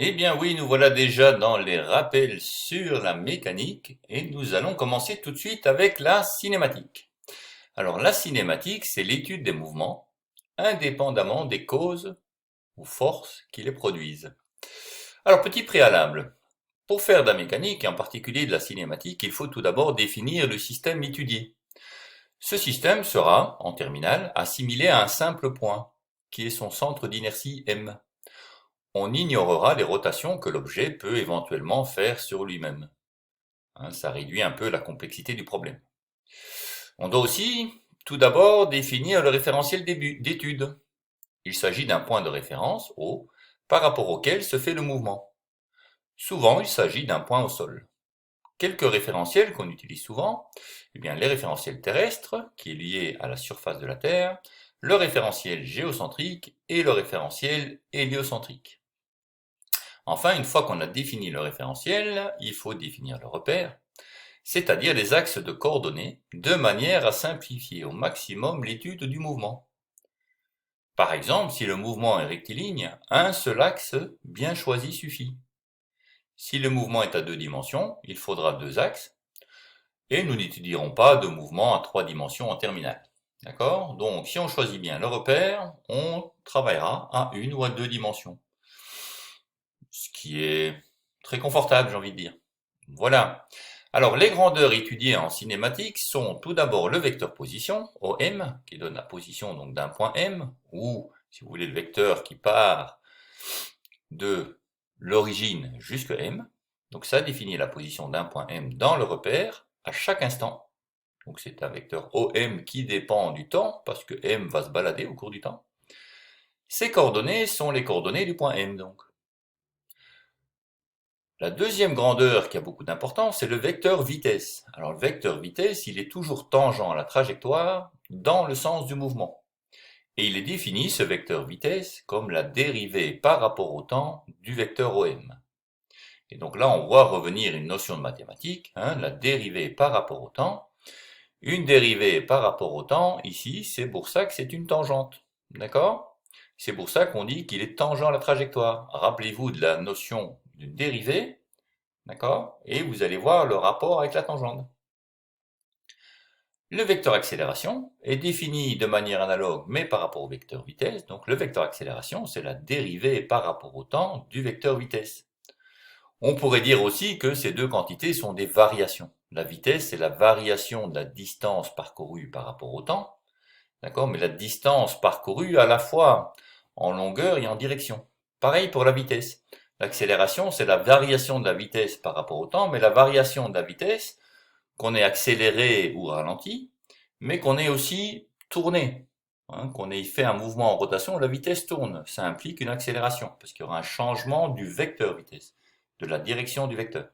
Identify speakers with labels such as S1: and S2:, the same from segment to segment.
S1: Eh bien oui, nous voilà déjà dans les rappels sur la mécanique et nous allons commencer tout de suite avec la cinématique. Alors la cinématique, c'est l'étude des mouvements, indépendamment des causes ou forces qui les produisent. Alors petit préalable, pour faire de la mécanique et en particulier de la cinématique, il faut tout d'abord définir le système étudié. Ce système sera, en terminale, assimilé à un simple point, qui est son centre d'inertie M. On ignorera les rotations que l'objet peut éventuellement faire sur lui-même. Ça réduit un peu la complexité du problème. On doit aussi, tout d'abord, définir le référentiel d'étude. Il s'agit d'un point de référence, O, par rapport auquel se fait le mouvement. Souvent, il s'agit d'un point au sol. Quelques référentiels qu'on utilise souvent, eh bien, les référentiels terrestres, qui est lié à la surface de la Terre, le référentiel géocentrique et le référentiel héliocentrique. Enfin, une fois qu'on a défini le référentiel, il faut définir le repère, c'est-à-dire les axes de coordonnées, de manière à simplifier au maximum l'étude du mouvement. Par exemple, si le mouvement est rectiligne, un seul axe bien choisi suffit. Si le mouvement est à deux dimensions, il faudra deux axes, et nous n'étudierons pas de mouvement à trois dimensions en terminale. D'accord? Donc, si on choisit bien le repère, on travaillera à une ou à deux dimensions. Ce qui est très confortable, j'ai envie de dire. Voilà. Alors, les grandeurs étudiées en cinématique sont tout d'abord le vecteur position, OM, qui donne la position donc d'un point M, ou, si vous voulez, le vecteur qui part de l'origine jusqu'à M. Donc, ça définit la position d'un point M dans le repère à chaque instant. Donc, c'est un vecteur OM qui dépend du temps, parce que M va se balader au cours du temps. Ces coordonnées sont les coordonnées du point M, donc. La deuxième grandeur qui a beaucoup d'importance, c'est le vecteur vitesse. Alors le vecteur vitesse, il est toujours tangent à la trajectoire dans le sens du mouvement. Et il est défini, ce vecteur vitesse, comme la dérivée par rapport au temps du vecteur OM. Et donc là, on voit revenir une notion de mathématiques, la dérivée par rapport au temps. Une dérivée par rapport au temps, ici, c'est pour ça que c'est une tangente. D'accord? C'est pour ça qu'on dit qu'il est tangent à la trajectoire. Rappelez-vous de la notion de dérivée. D'accord? Et vous allez voir le rapport avec la tangente. Le vecteur accélération est défini de manière analogue, mais par rapport au vecteur vitesse. Donc le vecteur accélération, c'est la dérivée par rapport au temps du vecteur vitesse. On pourrait dire aussi que ces deux quantités sont des variations. La vitesse, c'est la variation de la distance parcourue par rapport au temps. D'accord? Mais la distance parcourue à la fois en longueur et en direction. Pareil pour la vitesse. L'accélération, c'est la variation de la vitesse par rapport au temps, mais la variation de la vitesse, qu'on ait accéléré ou ralenti, mais qu'on ait aussi tourné, qu'on ait fait un mouvement en rotation, la vitesse tourne. Ça implique une accélération, parce qu'il y aura un changement du vecteur vitesse, de la direction du vecteur.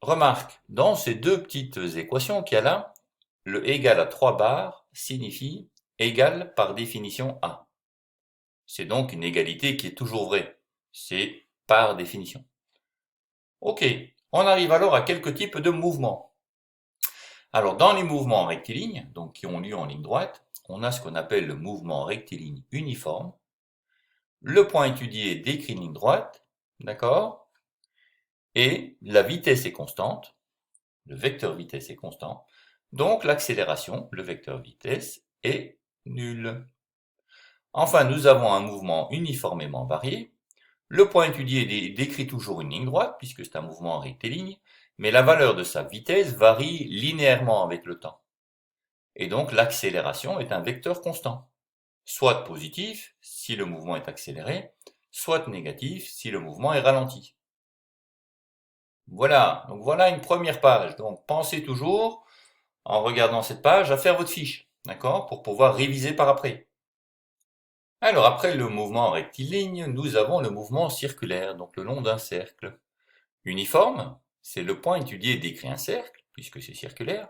S1: Remarque, dans ces deux petites équations qu'il y a là, le égal à 3 barres signifie égal par définition à. C'est donc une égalité qui est toujours vraie. C'est par définition. Ok, on arrive alors à quelques types de mouvements. Alors dans les mouvements rectilignes, donc qui ont lieu en ligne droite, on a ce qu'on appelle le mouvement rectiligne uniforme. Le point étudié décrit une ligne droite, d'accord? Et la vitesse est constante, le vecteur vitesse est constant, donc l'accélération, le vecteur vitesse, est nul. Enfin, nous avons un mouvement uniformément varié. Le point étudié décrit toujours une ligne droite, puisque c'est un mouvement rectiligne, mais la valeur de sa vitesse varie linéairement avec le temps. Et donc l'accélération est un vecteur constant, soit positif si le mouvement est accéléré, soit négatif si le mouvement est ralenti. Voilà, donc voilà une première page. Donc pensez toujours, en regardant cette page, à faire votre fiche, d'accord, pour pouvoir réviser par après. Alors après le mouvement rectiligne, nous avons le mouvement circulaire, donc le long d'un cercle. Uniforme, c'est le point étudié décrit un cercle, puisque c'est circulaire,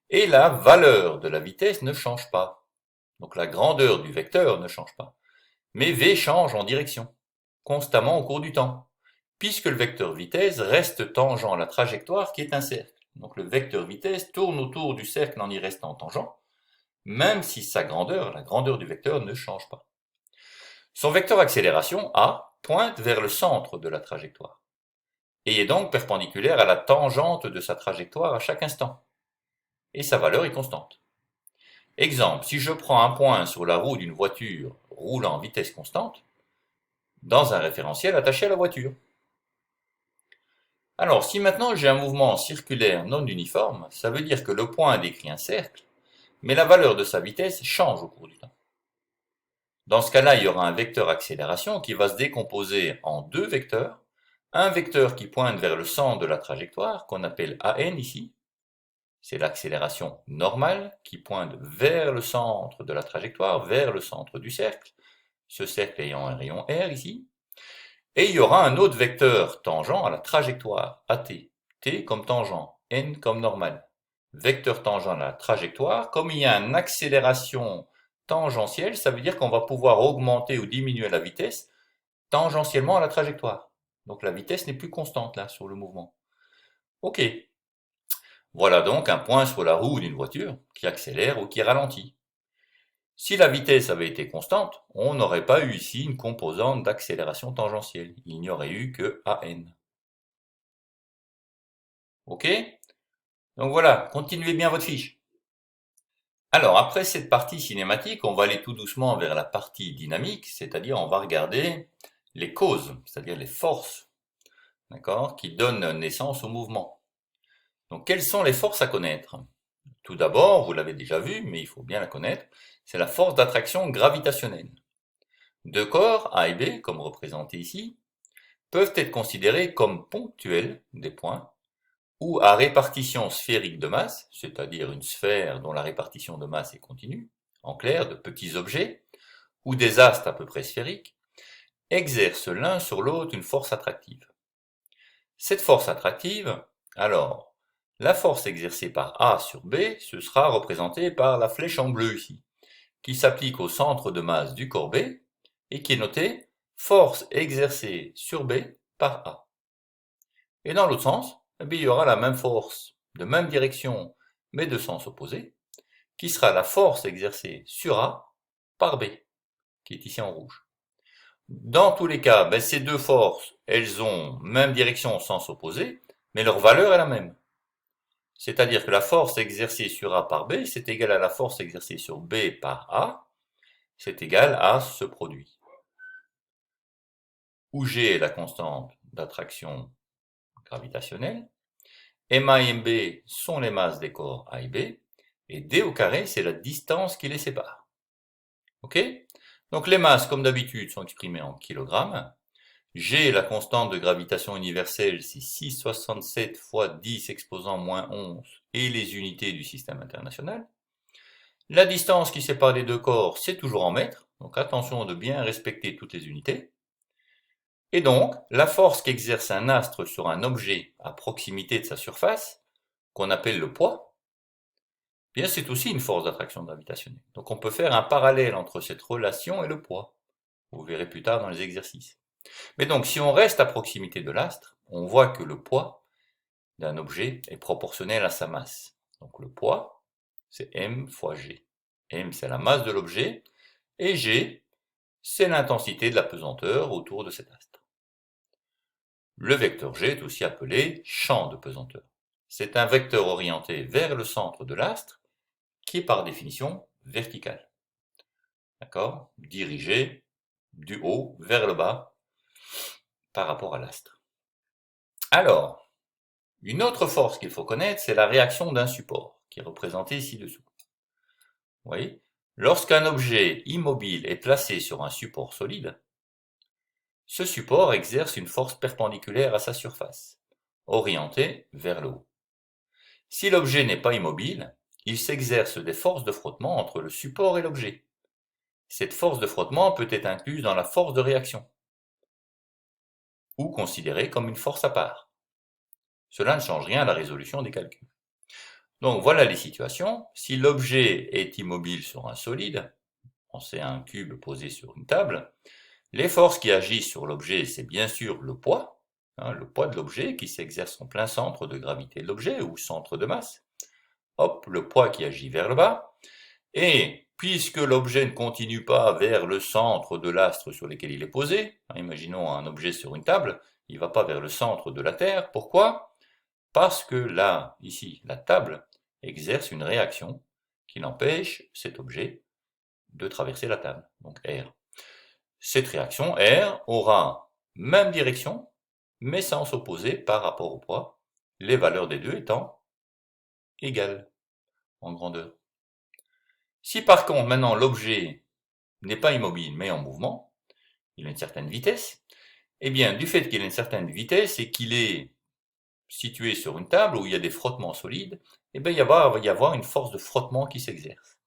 S1: et la valeur de la vitesse ne change pas. Donc la grandeur du vecteur ne change pas. Mais v change en direction, constamment au cours du temps, puisque le vecteur vitesse reste tangent à la trajectoire qui est un cercle. Donc le vecteur vitesse tourne autour du cercle en y restant tangent, même si sa grandeur, la grandeur du vecteur, ne change pas. Son vecteur accélération, a, pointe vers le centre de la trajectoire et est donc perpendiculaire à la tangente de sa trajectoire à chaque instant. Et sa valeur est constante. Exemple, si je prends un point sur la roue d'une voiture roulant en vitesse constante, dans un référentiel attaché à la voiture. Alors, si maintenant j'ai un mouvement circulaire non uniforme, ça veut dire que le point décrit un cercle, mais la valeur de sa vitesse change au cours du temps. Dans ce cas-là, il y aura un vecteur accélération qui va se décomposer en deux vecteurs. Un vecteur qui pointe vers le centre de la trajectoire, qu'on appelle AN ici. C'est l'accélération normale qui pointe vers le centre de la trajectoire, vers le centre du cercle. Ce cercle ayant un rayon R ici. Et il y aura un autre vecteur tangent à la trajectoire, AT. T comme tangent, N comme normal. Vecteur tangent à la trajectoire, comme il y a une accélération tangentielle, ça veut dire qu'on va pouvoir augmenter ou diminuer la vitesse tangentiellement à la trajectoire. Donc la vitesse n'est plus constante là sur le mouvement. Ok. Voilà donc un point sur la roue d'une voiture qui accélère ou qui ralentit. Si la vitesse avait été constante, on n'aurait pas eu ici une composante d'accélération tangentielle. Il n'y aurait eu que AN. Ok? Donc voilà, continuez bien votre fiche. Alors, après cette partie cinématique, on va aller tout doucement vers la partie dynamique, c'est-à-dire on va regarder les causes, c'est-à-dire les forces, d'accord, qui donnent naissance au mouvement. Donc, quelles sont les forces à connaître? Tout d'abord, vous l'avez déjà vu, mais il faut bien la connaître, c'est la force d'attraction gravitationnelle. Deux corps, A et B, comme représentés ici, peuvent être considérés comme ponctuels des points, ou à répartition sphérique de masse, c'est-à-dire une sphère dont la répartition de masse est continue, en clair, de petits objets, ou des astres à peu près sphériques, exercent l'un sur l'autre une force attractive. Cette force attractive, alors, la force exercée par A sur B, ce sera représenté par la flèche en bleu ici, qui s'applique au centre de masse du corps B, et qui est notée force exercée sur B par A. Et dans l'autre sens, il y aura la même force, de même direction, mais de sens opposé, qui sera la force exercée sur A par B, qui est ici en rouge. Dans tous les cas, ces deux forces, elles ont même direction, sens opposé, mais leur valeur est la même. C'est-à-dire que la force exercée sur A par B, c'est égal à la force exercée sur B par A, c'est égal à ce produit. Où G est la constante d'attraction gravitationnelle, MA et MB sont les masses des corps A et B, et D au carré, c'est la distance qui les sépare. Ok? Donc les masses, comme d'habitude, sont exprimées en kilogrammes. G, la constante de gravitation universelle, c'est 6,67 fois 10 exposant moins 11 et les unités du système international. La distance qui sépare les deux corps, c'est toujours en mètres, donc attention de bien respecter toutes les unités. Et donc, la force qu'exerce un astre sur un objet à proximité de sa surface, qu'on appelle le poids, bien c'est aussi une force d'attraction gravitationnelle. Donc on peut faire un parallèle entre cette relation et le poids. Vous verrez plus tard dans les exercices. Mais donc si on reste à proximité de l'astre, on voit que le poids d'un objet est proportionnel à sa masse. Donc le poids, c'est m fois g. M, c'est la masse de l'objet, et g, c'est l'intensité de la pesanteur autour de cet astre. Le vecteur g est aussi appelé champ de pesanteur. C'est un vecteur orienté vers le centre de l'astre, qui est par définition vertical. D'accord? Dirigé du haut vers le bas par rapport à l'astre. Alors, une autre force qu'il faut connaître, c'est la réaction d'un support, qui est représenté ci-dessous. Vous voyez? Lorsqu'un objet immobile est placé sur un support solide, ce support exerce une force perpendiculaire à sa surface, orientée vers le haut. Si l'objet n'est pas immobile, il s'exerce des forces de frottement entre le support et l'objet. Cette force de frottement peut être incluse dans la force de réaction, ou considérée comme une force à part. Cela ne change rien à la résolution des calculs. Donc voilà les situations. Si l'objet est immobile sur un solide, c'est un cube posé sur une table, les forces qui agissent sur l'objet, c'est bien sûr le poids de l'objet qui s'exerce en plein centre de gravité de l'objet ou centre de masse. Hop, le poids qui agit vers le bas. Et puisque l'objet ne continue pas vers le centre de l'astre sur lequel il est posé, imaginons un objet sur une table, il ne va pas vers le centre de la Terre. Pourquoi? Parce que là, ici, la table exerce une réaction qui empêche cet objet de traverser la table, donc R. Cette réaction, R, aura même direction, mais sens opposé par rapport au poids, les valeurs des deux étant égales en grandeur. Si par contre maintenant l'objet n'est pas immobile mais en mouvement, il a une certaine vitesse, eh bien du fait qu'il a une certaine vitesse et qu'il est situé sur une table où il y a des frottements solides, eh bien il va y avoir une force de frottement qui s'exerce.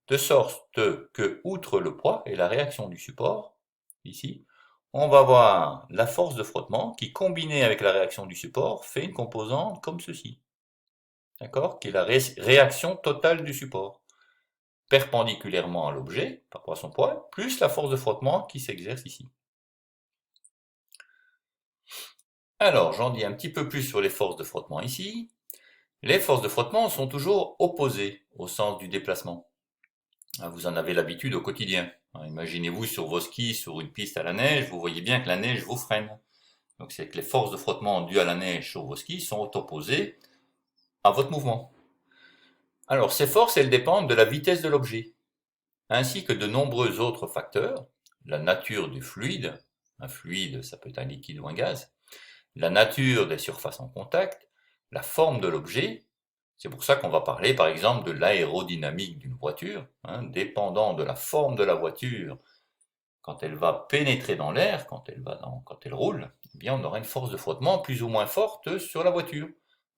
S1: De sorte que, outre le poids et la réaction du support, ici, on va avoir la force de frottement qui, combinée avec la réaction du support, fait une composante comme ceci. D'accord? Qui est la réaction totale du support, perpendiculairement à l'objet, par rapport à son poids, plus la force de frottement qui s'exerce ici. Alors, j'en dis un petit peu plus sur les forces de frottement ici. Les forces de frottement sont toujours opposées au sens du déplacement. Vous en avez l'habitude au quotidien. Imaginez-vous sur vos skis, sur une piste à la neige, vous voyez bien que la neige vous freine. Donc c'est que les forces de frottement dues à la neige sur vos skis sont opposées à votre mouvement. Alors ces forces, elles dépendent de la vitesse de l'objet, ainsi que de nombreux autres facteurs, la nature du fluide, un fluide ça peut être un liquide ou un gaz, la nature des surfaces en contact, la forme de l'objet. C'est pour ça qu'on va parler par exemple de l'aérodynamique d'une voiture, dépendant de la forme de la voiture. Quand elle va pénétrer dans l'air, quand elle roule, eh bien on aura une force de frottement plus ou moins forte sur la voiture.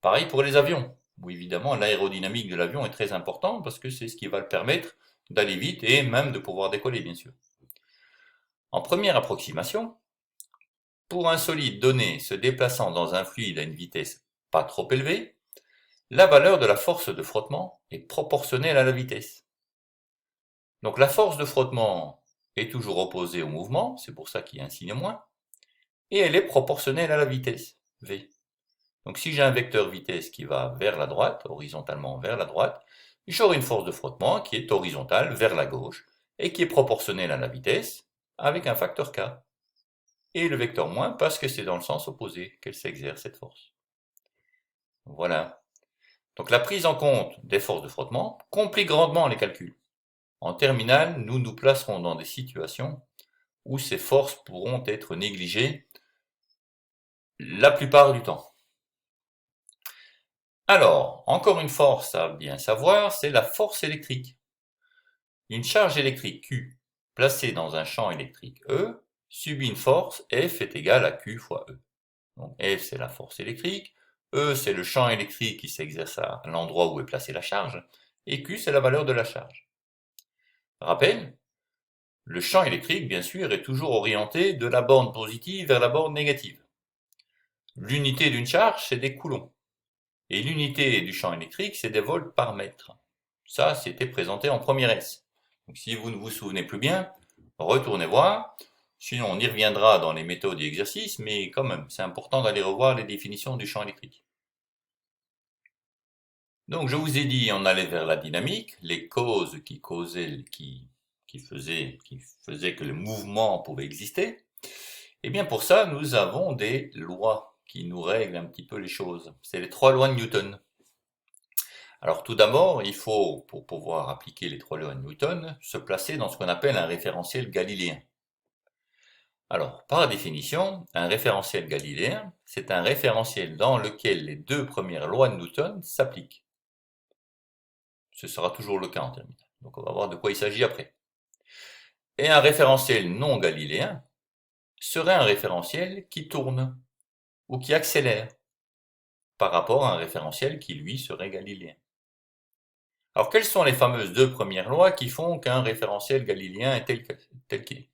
S1: Pareil pour les avions, où évidemment l'aérodynamique de l'avion est très importante parce que c'est ce qui va le permettre d'aller vite et même de pouvoir décoller bien sûr. En première approximation, pour un solide donné se déplaçant dans un fluide à une vitesse pas trop élevée, la valeur de la force de frottement est proportionnelle à la vitesse. Donc la force de frottement est toujours opposée au mouvement, c'est pour ça qu'il y a un signe moins, et elle est proportionnelle à la vitesse, v. Donc si j'ai un vecteur vitesse qui va vers la droite, horizontalement vers la droite, j'aurai une force de frottement qui est horizontale vers la gauche, et qui est proportionnelle à la vitesse, avec un facteur k. Et le vecteur moins parce que c'est dans le sens opposé qu'elle s'exerce cette force. Voilà. Donc la prise en compte des forces de frottement complique grandement les calculs. En terminale, nous nous placerons dans des situations où ces forces pourront être négligées la plupart du temps. Alors, encore une force à bien savoir, c'est la force électrique. Une charge électrique Q placée dans un champ électrique E subit une force F est égale à Q fois E. Donc F c'est la force électrique, E c'est le champ électrique qui s'exerce à l'endroit où est placée la charge, et Q c'est la valeur de la charge. Rappel, le champ électrique bien sûr est toujours orienté de la borne positive vers la borne négative. L'unité d'une charge c'est des coulombs, et l'unité du champ électrique c'est des volts par mètre. Ça c'était présenté en première S. Donc si vous ne vous souvenez plus bien, retournez voir. Sinon, on y reviendra dans les méthodes et exercices, mais quand même, c'est important d'aller revoir les définitions du champ électrique. Donc, je vous ai dit, on allait vers la dynamique, les causes qui faisaient que le mouvement pouvait exister. Et bien, pour ça, nous avons des lois qui nous règlent un petit peu les choses. C'est les 3 lois de Newton. Alors, tout d'abord, il faut, pour pouvoir appliquer les 3 lois de Newton, se placer dans ce qu'on appelle un référentiel galiléen. Alors, par définition, un référentiel galiléen, c'est un référentiel dans lequel les 2 premières lois de Newton s'appliquent. Ce sera toujours le cas en terminale. Donc on va voir de quoi il s'agit après. Et un référentiel non galiléen serait un référentiel qui tourne ou qui accélère par rapport à un référentiel qui lui serait galiléen. Alors quelles sont les fameuses 2 premières lois qui font qu'un référentiel galiléen est tel qu'il est?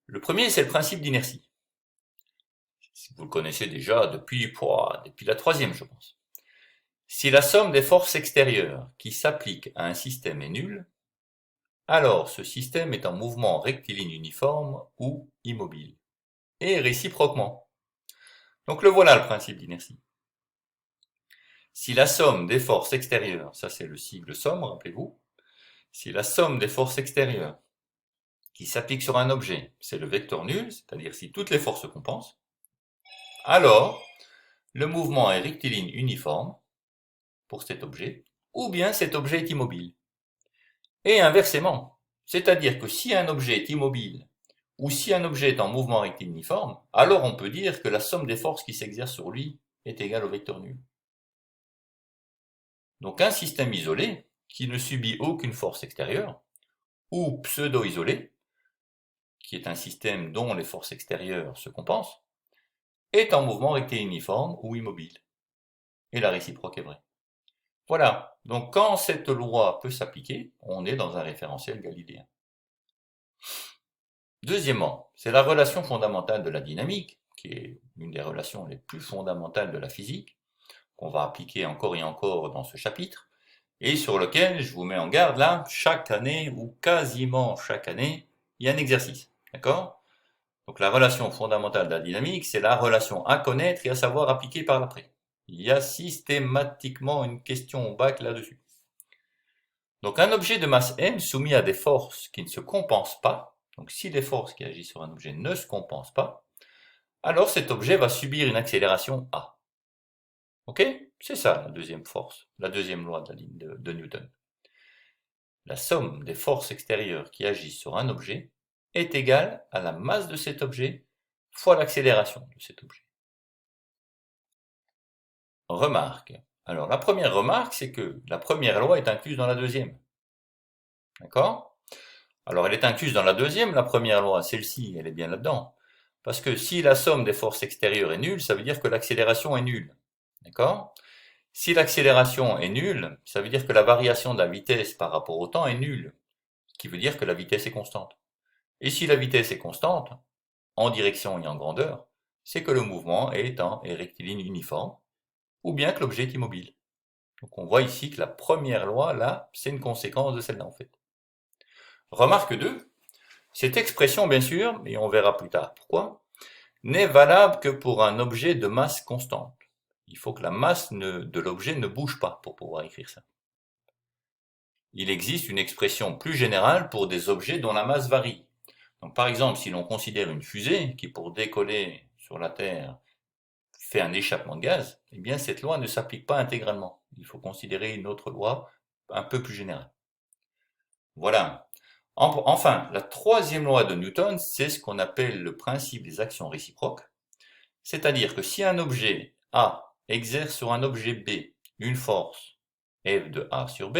S1: Le premier, c'est le principe d'inertie. Vous le connaissez déjà depuis la 3e, je pense. Si la somme des forces extérieures qui s'appliquent à un système est nulle, alors ce système est en mouvement rectiligne uniforme ou immobile, et réciproquement. Donc le voilà le principe d'inertie. Si la somme des forces extérieures, ça c'est le sigle somme, rappelez-vous, Si la somme des forces extérieures qui s'appliquent sur un objet, c'est le vecteur nul, c'est-à-dire si toutes les forces se compensent, alors le mouvement est rectiligne uniforme pour cet objet, ou bien cet objet est immobile. Et inversement, c'est-à-dire que si un objet est immobile, ou si un objet est en mouvement rectiligne uniforme, alors on peut dire que la somme des forces qui s'exercent sur lui est égale au vecteur nul. Donc un système isolé, qui ne subit aucune force extérieure, ou pseudo-isolé, qui est un système dont les forces extérieures se compensent, est en mouvement rectiligne uniforme ou immobile. Et la réciproque est vraie. Voilà, donc quand cette loi peut s'appliquer, on est dans un référentiel galiléen. Deuxièmement, c'est la relation fondamentale de la dynamique, qui est une des relations les plus fondamentales de la physique, qu'on va appliquer encore et encore dans ce chapitre, et sur lequel je vous mets en garde là, chaque année, ou quasiment chaque année, il y a un exercice, d'accord? Donc la relation fondamentale de la dynamique, c'est la relation à connaître et à savoir appliquer par l'après. Il y a systématiquement une question au bac là-dessus. Donc un objet de masse m soumis à des forces qui ne se compensent pas, donc si les forces qui agissent sur un objet ne se compensent pas, alors cet objet va subir une accélération a. Ok? C'est ça la deuxième force, la deuxième loi de Newton. La somme des forces extérieures qui agissent sur un objet est égale à la masse de cet objet fois l'accélération de cet objet. Remarque. Alors la première remarque, c'est que la première loi est incluse dans la deuxième. D'accord? Alors elle est incluse dans la deuxième, la première loi, celle-ci, elle est bien là-dedans. Parce que si la somme des forces extérieures est nulle, ça veut dire que l'accélération est nulle. D'accord? Si l'accélération est nulle, ça veut dire que la variation de la vitesse par rapport au temps est nulle. Ce qui veut dire que la vitesse est constante. Et si la vitesse est constante, en direction et en grandeur, c'est que le mouvement est rectiligne uniforme, ou bien que l'objet est immobile. Donc on voit ici que la première loi, là, c'est une conséquence de celle-là en fait. Remarque 2, cette expression bien sûr, et on verra plus tard pourquoi, n'est valable que pour un objet de masse constante. Il faut que la masse de l'objet ne bouge pas pour pouvoir écrire ça. Il existe une expression plus générale pour des objets dont la masse varie. Donc par exemple, si l'on considère une fusée qui pour décoller sur la Terre fait un échappement de gaz, eh bien cette loi ne s'applique pas intégralement. Il faut considérer une autre loi un peu plus générale. Voilà. Enfin, la troisième loi de Newton, c'est ce qu'on appelle le principe des actions réciproques. C'est-à-dire que si un objet A exerce sur un objet B une force F de A sur B,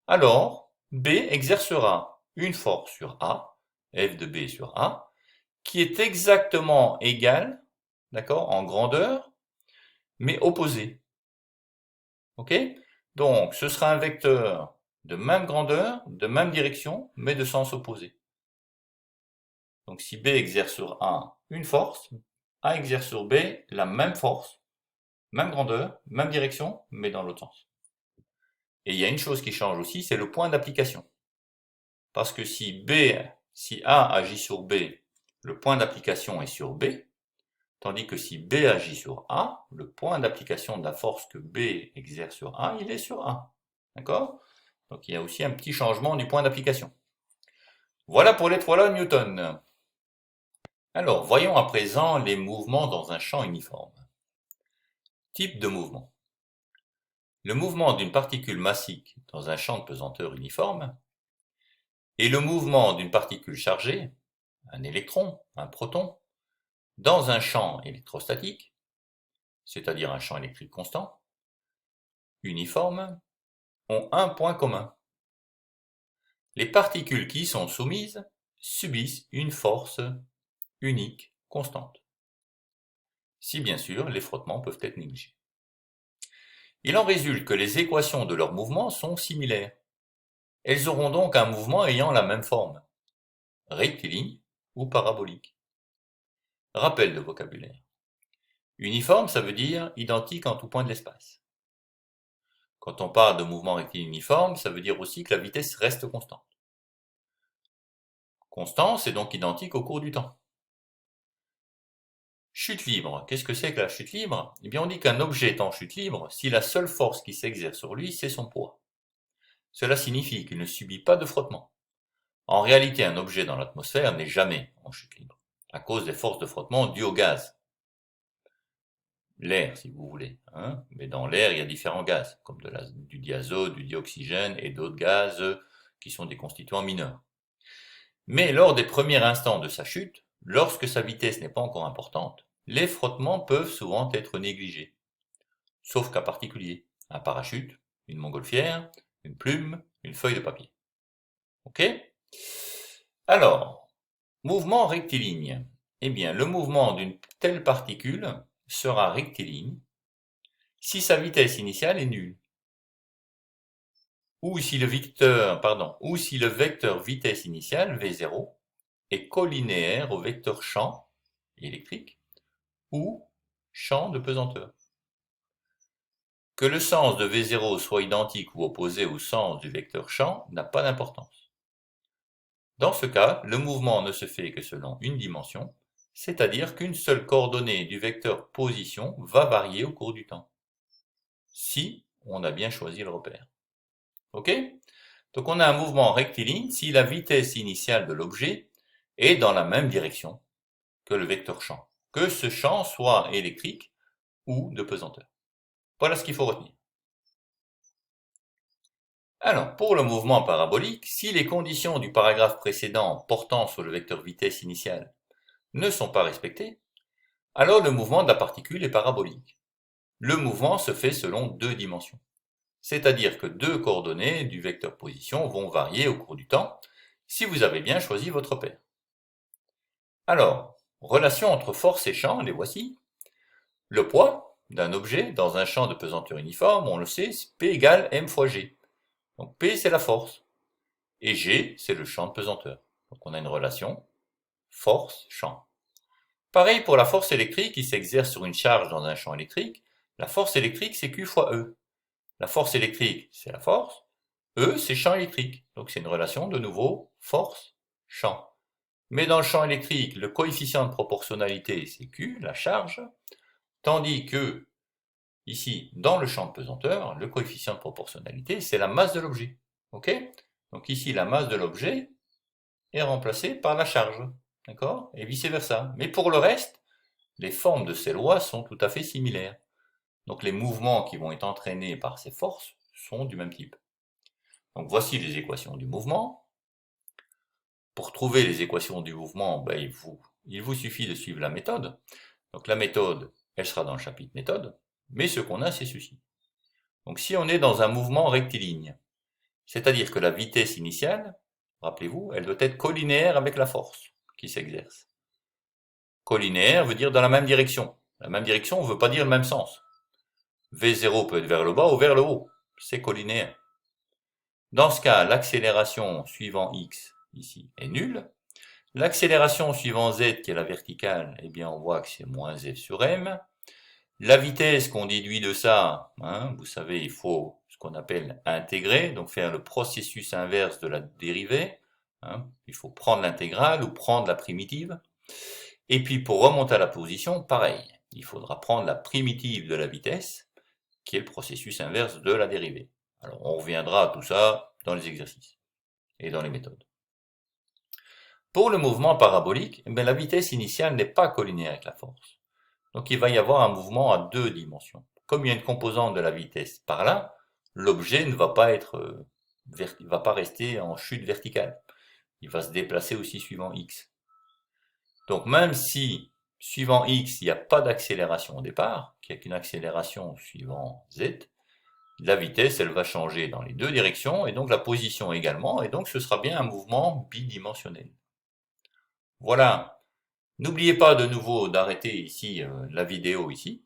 S1: alors B exercera une force sur A, F de B sur A, qui est exactement égale, d'accord, en grandeur, mais opposée. Ok? Donc, ce sera un vecteur de même grandeur, de même direction, mais de sens opposé. Donc, si B exerce sur A une force, A exerce sur B la même force, même grandeur, même direction, mais dans l'autre sens. Et il y a une chose qui change aussi, c'est le point d'application. Parce que si A agit sur B, le point d'application est sur B, tandis que si B agit sur A, le point d'application de la force que B exerce sur A, il est sur A. D'accord? Donc il y a aussi un petit changement du point d'application. Voilà pour les trois lois de Newton. Alors, voyons à présent les mouvements dans un champ uniforme. Type de mouvement. Le mouvement d'une particule massique dans un champ de pesanteur uniforme et le mouvement d'une particule chargée, un électron, un proton, dans un champ électrostatique, c'est-à-dire un champ électrique constant, uniforme, ont un point commun. Les particules qui y sont soumises subissent une force unique, constante. Si bien sûr les frottements peuvent être négligés. Il en résulte que les équations de leur mouvement sont similaires. Elles auront donc un mouvement ayant la même forme, rectiligne ou parabolique. Rappel de vocabulaire. Uniforme, ça veut dire identique en tout point de l'espace. Quand on parle de mouvement rectiligne uniforme, ça veut dire aussi que la vitesse reste constante. Constant, c'est donc identique au cours du temps. Chute libre, qu'est-ce que c'est que la chute libre? Eh bien on dit qu'un objet est en chute libre si la seule force qui s'exerce sur lui, c'est son poids. Cela signifie qu'il ne subit pas de frottement. En réalité, un objet dans l'atmosphère n'est jamais en chute libre, à cause des forces de frottement dues au gaz. L'air, si vous voulez. Mais dans l'air, il y a différents gaz, comme du diazote, du dioxygène et d'autres gaz qui sont des constituants mineurs. Mais lors des premiers instants de sa chute, lorsque sa vitesse n'est pas encore importante, les frottements peuvent souvent être négligés. Sauf cas particulier, un parachute, une montgolfière, une plume, une feuille de papier. Ok? Alors, mouvement rectiligne. Eh bien, le mouvement d'une telle particule sera rectiligne si sa vitesse initiale est nulle, ou si le vecteur vitesse initiale, V0, est collinéaire au vecteur champ électrique ou champ de pesanteur. Que le sens de V0 soit identique ou opposé au sens du vecteur champ n'a pas d'importance. Dans ce cas, le mouvement ne se fait que selon une dimension, c'est-à-dire qu'une seule coordonnée du vecteur position va varier au cours du temps, si on a bien choisi le repère. Ok? Donc on a un mouvement rectiligne si la vitesse initiale de l'objet est dans la même direction que le vecteur champ, que ce champ soit électrique ou de pesanteur. Voilà ce qu'il faut retenir. Alors, pour le mouvement parabolique, si les conditions du paragraphe précédent portant sur le vecteur vitesse initiale ne sont pas respectées, alors le mouvement de la particule est parabolique. Le mouvement se fait selon deux dimensions. C'est-à-dire que deux coordonnées du vecteur position vont varier au cours du temps, si vous avez bien choisi votre repère. Alors, relation entre force et champ, les voici. Le poids d'un objet dans un champ de pesanteur uniforme, on le sait, P égale m fois g. Donc P c'est la force, et g c'est le champ de pesanteur. Donc on a une relation force-champ. Pareil pour la force électrique qui s'exerce sur une charge dans un champ électrique, la force électrique c'est Q fois E. La force électrique, c'est la force. E, c'est champ électrique. Donc c'est une relation, de nouveau, force-champ. Mais dans le champ électrique, le coefficient de proportionnalité, c'est Q, la charge. Tandis que, ici, dans le champ de pesanteur, le coefficient de proportionnalité, c'est la masse de l'objet. Ok? Donc ici, la masse de l'objet est remplacée par la charge. D'accord? Et vice-versa. Mais pour le reste, les formes de ces lois sont tout à fait similaires. Donc les mouvements qui vont être entraînés par ces forces sont du même type. Donc voici les équations du mouvement. Pour trouver les équations du mouvement, il vous suffit de suivre la méthode. Donc la méthode, elle sera dans le chapitre méthode, mais ce qu'on a, c'est ceci. Donc si on est dans un mouvement rectiligne, c'est-à-dire que la vitesse initiale, rappelez-vous, elle doit être collinéaire avec la force qui s'exerce. Collinéaire veut dire dans la même direction. La même direction ne veut pas dire le même sens. V0 peut être vers le bas ou vers le haut. C'est collinéaire. Dans ce cas, l'accélération suivant x, ici, est nulle. L'accélération suivant z, qui est la verticale, eh bien, on voit que c'est moins f sur m. La vitesse qu'on déduit de ça, vous savez, il faut ce qu'on appelle intégrer, donc faire le processus inverse de la dérivée. Il faut prendre l'intégrale ou prendre la primitive. Et puis, pour remonter à la position, pareil. Il faudra prendre la primitive de la vitesse, qui est le processus inverse de la dérivée. Alors, on reviendra à tout ça dans les exercices et dans les méthodes. Pour le mouvement parabolique, la vitesse initiale n'est pas collinéaire avec la force. Donc, il va y avoir un mouvement à deux dimensions. Comme il y a une composante de la vitesse par là, l'objet ne va pas rester en chute verticale. Il va se déplacer aussi suivant x. Donc, même si suivant x, il n'y a pas d'accélération au départ, qu'il n'y a qu'une accélération suivant z, la vitesse, elle va changer dans les deux directions, et donc la position également, et donc ce sera bien un mouvement bidimensionnel. Voilà. N'oubliez pas de nouveau d'arrêter ici la vidéo ici,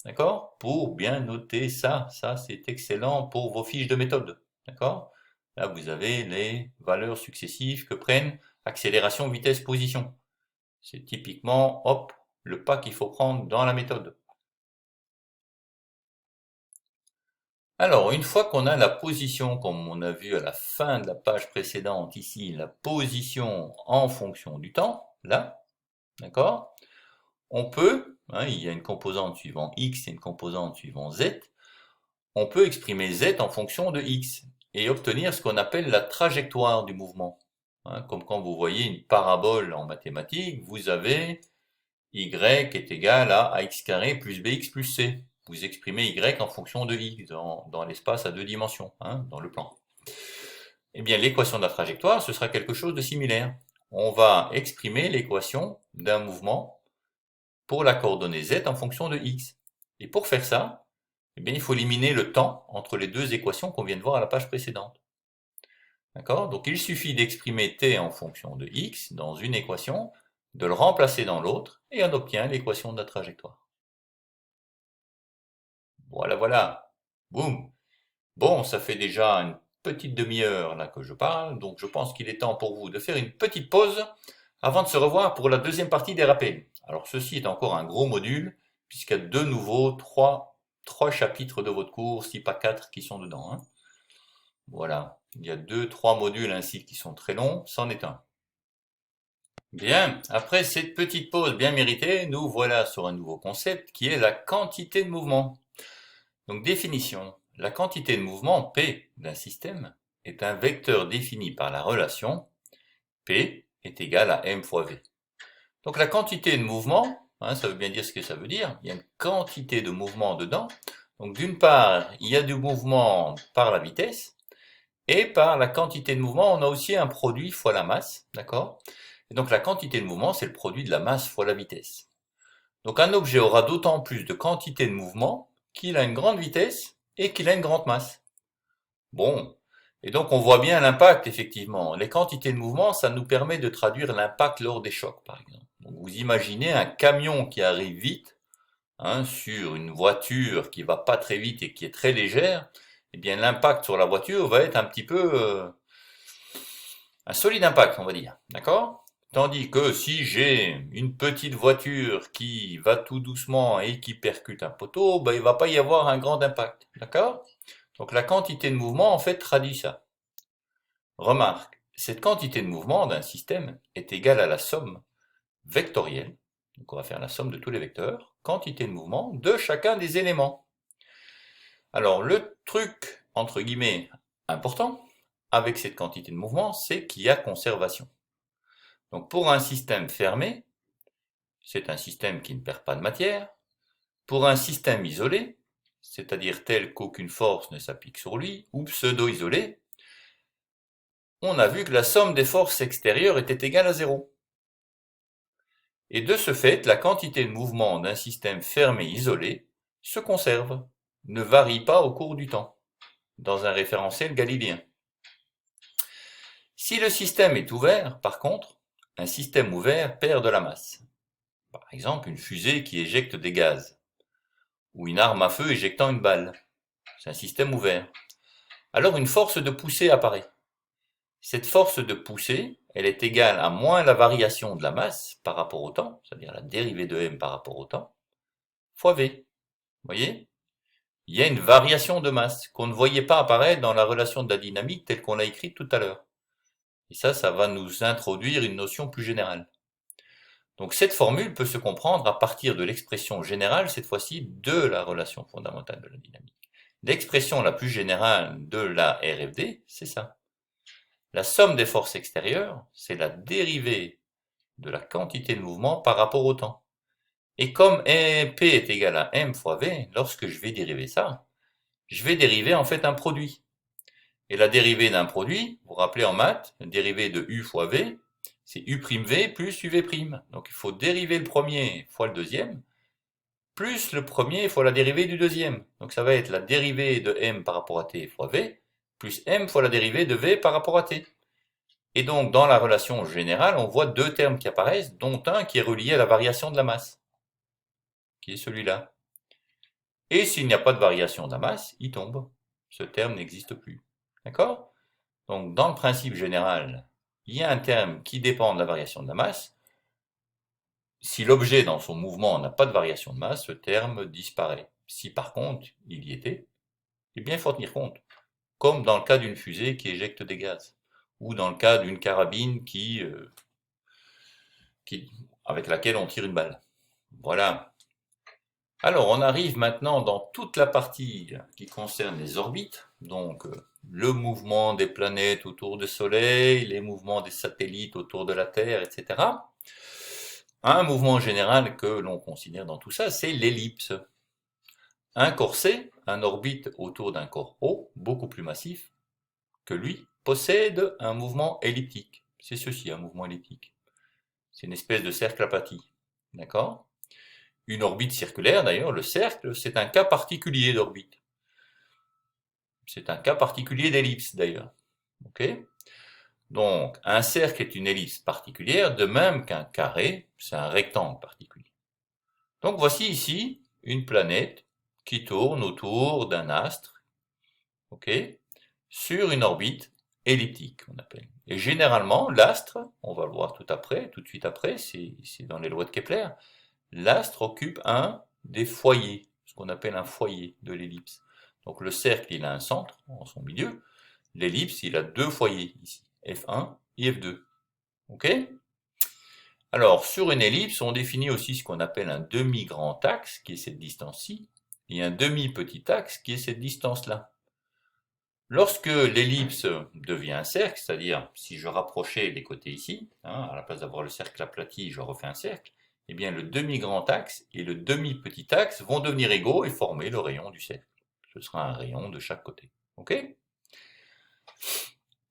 S1: d'accord? Pour bien noter ça. Ça, c'est excellent pour vos fiches de méthode, d'accord? Là, vous avez les valeurs successives que prennent accélération, vitesse, position. C'est typiquement, hop, le pas qu'il faut prendre dans la méthode. Alors, une fois qu'on a la position, comme on a vu à la fin de la page précédente ici, la position en fonction du temps, là, d'accord? On peut, il y a une composante suivant x et une composante suivant z, on peut exprimer z en fonction de x. et obtenir ce qu'on appelle la trajectoire du mouvement. Hein, comme quand vous voyez une parabole en mathématiques, vous avez y est égal à ax carré plus bx plus c. Vous exprimez y en fonction de x dans l'espace à 2 dimensions, hein, dans le plan. Eh bien, l'équation de la trajectoire, ce sera quelque chose de similaire. On va exprimer l'équation d'un mouvement pour la coordonnée z en fonction de x. Et pour faire ça, eh bien, il faut éliminer le temps entre les deux équations qu'on vient de voir à la page précédente. D'accord? Donc il suffit d'exprimer t en fonction de x dans une équation, de le remplacer dans l'autre, et on obtient l'équation de la trajectoire. Voilà, voilà. Boum. Bon, ça fait déjà une petite demi-heure là que je parle, donc je pense qu'il est temps pour vous de faire une petite pause avant de se revoir pour la deuxième partie des rappels. Alors ceci est encore un gros module, puisqu'il y a de nouveau trois chapitres de votre cours, si pas 4 qui sont dedans. Hein. Voilà, il y a 2-3 modules ainsi qui sont très longs, c'en est un. Bien, après cette petite pause bien méritée, nous voilà sur un nouveau concept qui est la quantité de mouvement. Donc définition, la quantité de mouvement P d'un système est un vecteur défini par la relation P est égal à m fois v. Donc la quantité de mouvement, hein, ça veut bien dire ce que ça veut dire, il y a une quantité de mouvement dedans. Donc d'une part, il y a du mouvement par la vitesse, et par la quantité de mouvement, on a aussi un produit fois la masse, d'accord? Et donc la quantité de mouvement, c'est le produit de la masse fois la vitesse. Donc un objet aura d'autant plus de quantité de mouvement qu'il a une grande vitesse et qu'il a une grande masse. Bon, et donc on voit bien l'impact effectivement. Les quantités de mouvement, ça nous permet de traduire l'impact lors des chocs par exemple. Donc vous imaginez un camion qui arrive vite, hein, sur une voiture qui va pas très vite et qui est très légère, eh bien l'impact sur la voiture va être un petit peu un solide impact, on va dire, d'accord? Tandis que si j'ai une petite voiture qui va tout doucement et qui percute un poteau, ben, il va pas y avoir un grand impact, d'accord? Donc la quantité de mouvement en fait traduit ça. Remarque, cette quantité de mouvement d'un système est égale à la somme vectorielle, donc on va faire la somme de tous les vecteurs, quantité de mouvement de chacun des éléments. Alors le truc, entre guillemets, important, avec cette quantité de mouvement, c'est qu'il y a conservation. Donc pour un système fermé, c'est un système qui ne perd pas de matière. Pour un système isolé, c'est-à-dire tel qu'aucune force ne s'applique sur lui, ou pseudo-isolé, on a vu que la somme des forces extérieures était égale à 0. Et de ce fait, la quantité de mouvement d'un système fermé isolé se conserve, ne varie pas au cours du temps, dans un référentiel galiléen. Si le système est ouvert, par contre, un système ouvert perd de la masse. Par exemple, une fusée qui éjecte des gaz, ou une arme à feu éjectant une balle. C'est un système ouvert. Alors une force de poussée apparaît. Cette force de poussée, elle est égale à moins la variation de la masse par rapport au temps, c'est-à-dire la dérivée de m par rapport au temps, fois v. Vous voyez? Il y a une variation de masse qu'on ne voyait pas apparaître dans la relation de la dynamique telle qu'on l'a écrite tout à l'heure. Et ça va nous introduire une notion plus générale. Donc cette formule peut se comprendre à partir de l'expression générale, cette fois-ci, de la relation fondamentale de la dynamique. L'expression la plus générale de la RFD, c'est ça. La somme des forces extérieures, c'est la dérivée de la quantité de mouvement par rapport au temps. Et comme P est égal à m fois v, lorsque je vais dériver ça, je vais dériver en fait un produit. Et la dérivée d'un produit, vous vous rappelez en maths, la dérivée de u fois v, c'est u'v plus uv'. Donc il faut dériver le premier fois le deuxième, plus le premier fois la dérivée du deuxième. Donc ça va être la dérivée de m par rapport à t fois v, plus m fois la dérivée de v par rapport à t. Et donc dans la relation générale, on voit deux termes qui apparaissent, dont un qui est relié à la variation de la masse, qui est celui-là. Et s'il n'y a pas de variation de la masse, il tombe. Ce terme n'existe plus. D'accord? Donc dans le principe général, il y a un terme qui dépend de la variation de la masse. Si l'objet dans son mouvement n'a pas de variation de masse, ce terme disparaît. Si par contre il y était, eh bien il faut tenir compte, comme dans le cas d'une fusée qui éjecte des gaz, ou dans le cas d'une carabine avec laquelle on tire une balle. Voilà. Alors on arrive maintenant dans toute la partie qui concerne les orbites, donc le mouvement des planètes autour du Soleil, les mouvements des satellites autour de la Terre, etc. Un mouvement général que l'on considère dans tout ça, c'est l'ellipse. Un corps C, un orbite autour d'un corps O, beaucoup plus massif que lui, possède un mouvement elliptique. C'est ceci, un mouvement elliptique. C'est une espèce de cercle aplati. D'accord? Une orbite circulaire, d'ailleurs, le cercle, c'est un cas particulier d'orbite. C'est un cas particulier d'ellipse, d'ailleurs. Ok? Donc, un cercle est une ellipse particulière, de même qu'un carré, c'est un rectangle particulier. Donc, voici ici une planète qui tourne autour d'un astre, ok, sur une orbite elliptique, on appelle. Et généralement, l'astre, on va le voir tout de suite après, c'est dans les lois de Kepler, l'astre occupe un des foyers, ce qu'on appelle un foyer de l'ellipse. Donc le cercle, il a un centre en son milieu, l'ellipse, il a deux foyers ici, F1 et F2. Ok? Alors, sur une ellipse, on définit aussi ce qu'on appelle un demi-grand axe, qui est cette distance-ci, et un demi-petit axe, qui est cette distance-là. Lorsque l'ellipse devient un cercle, c'est-à-dire si je rapprochais les côtés ici, à la place d'avoir le cercle aplati, je refais un cercle, eh bien le demi-grand axe et le demi-petit axe vont devenir égaux et former le rayon du cercle. Ce sera un rayon de chaque côté. Ok?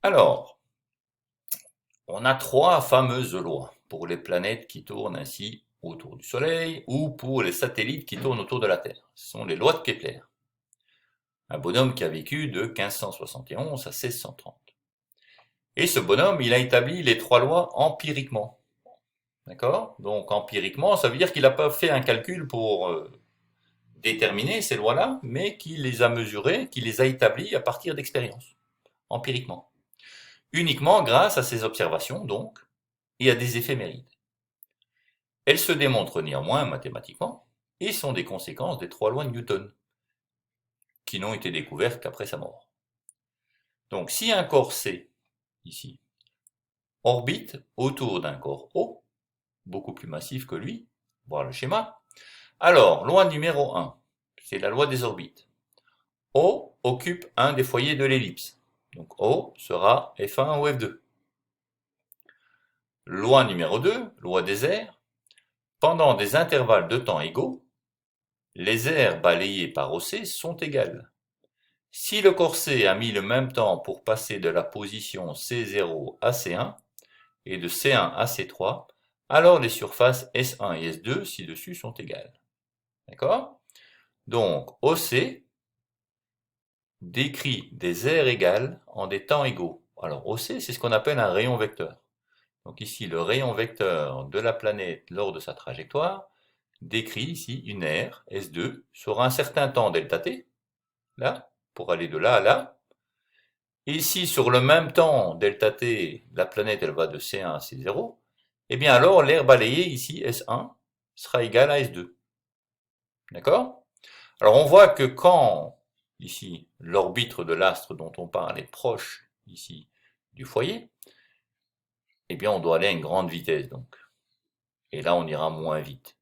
S1: Alors, on a trois fameuses lois pour les planètes qui tournent ainsi autour du Soleil ou pour les satellites qui tournent autour de la Terre. Ce sont les lois de Kepler. Un bonhomme qui a vécu de 1571 à 1630. Et ce bonhomme, il a établi les trois lois empiriquement. D'accord? Donc empiriquement, ça veut dire qu'il n'a pas fait un calcul pour déterminer ces lois-là, mais qu'il les a mesurées, qu'il les a établies à partir d'expériences, empiriquement. Uniquement grâce à ses observations, donc, et à des éphémérides. Elles se démontrent néanmoins mathématiquement, et sont des conséquences des trois lois de Newton, qui n'ont été découvertes qu'après sa mort. Donc si un corps C, ici, orbite autour d'un corps O, beaucoup plus massif que lui, voir le schéma. Alors, loi numéro 1, c'est la loi des orbites. O occupe un des foyers de l'ellipse. Donc O sera F1 ou F2. Loi numéro 2, loi des aires. Pendant des intervalles de temps égaux, les aires balayées par OC sont égales. Si le corps C a mis le même temps pour passer de la position C0 à C1 et de C1 à C3, alors les surfaces S1 et S2 ci-dessus sont égales. D'accord? Donc, OC décrit des aires égales en des temps égaux. Alors, OC, c'est ce qu'on appelle un rayon vecteur. Donc ici, le rayon vecteur de la planète lors de sa trajectoire décrit ici une aire, S2, sur un certain temps delta t, là, pour aller de là à là. Et ici, sur le même temps delta t, la planète, elle va de C1 à C0. Eh bien alors, l'aire balayée ici, S1, sera égale à S2. D'accord? Alors on voit que quand, ici, l'orbite de l'astre dont on parle est proche, ici, du foyer, eh bien on doit aller à une grande vitesse, donc. Et là on ira moins vite.